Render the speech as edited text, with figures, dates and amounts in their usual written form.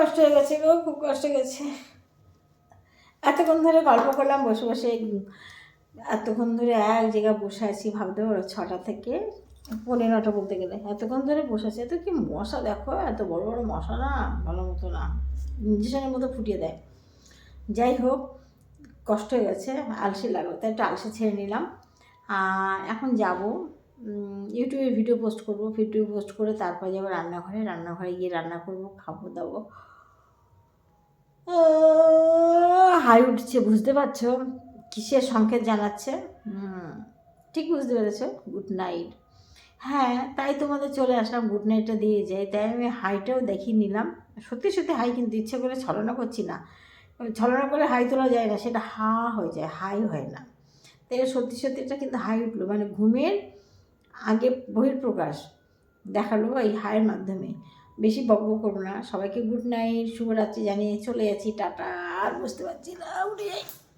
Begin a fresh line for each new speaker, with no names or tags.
কষ্ট হয়ে গেছে গো, খুব কষ্ট হয়ে গেছে। এতক্ষণ ধরে গল্প করলাম বসে বসে, এতক্ষণ ধরে এক জায়গায় বসে আছি, ভাবতে পারো 6টা থেকে 9:15 বলতে গেলে এতক্ষণ ধরে বসে আছি। এত কি মশা দেখো, এত বড় বড় মশা না, ভালো মতো না, ইঞ্জেকশনের মতো ফুটিয়ে দেয়। যাই হোক, কষ্ট হয়ে গেছে, আলসে লাগলো, তাই একটু আলসে ছেড়ে নিলাম। আর এখন যাব ইউটিউবে ভিডিও পোস্ট করব, ভিডিও পোস্ট করে তারপরে যাবো রান্নাঘরে গিয়ে রান্না করব, খাবো দাবো। হাই উঠছে, বুঝতে পারছো কিসের সংকেত জানাচ্ছে? ঠিক বুঝতে পেরেছো, গুড নাইট। হ্যাঁ, তাই তোমাদের চলে আসলাম গুড নাইটটা দিয়ে যাই, তাই আমি হাইটাও দেখিয়ে নিলাম। সত্যি সত্যি হাই, কিন্তু ইচ্ছে করে ছলনা করছি না, ছলনা করে হাই তোলা যায় না, সেটা হা হয়ে যায়, হাই হয় না। তাই সত্যি সত্যিটা কিন্তু হাই উঠলো, মানে ঘুমের আগে বহিঃপ্রকাশ দেখালো এই হাইয়ের মাধ্যমে। বেশি বকবক করবো না, সবাইকে গুড নাইট, শুভরাত্রি জানিয়ে চলে যাচ্ছি, টাটা। আর বুঝতে পারছি না, উঠে যাই।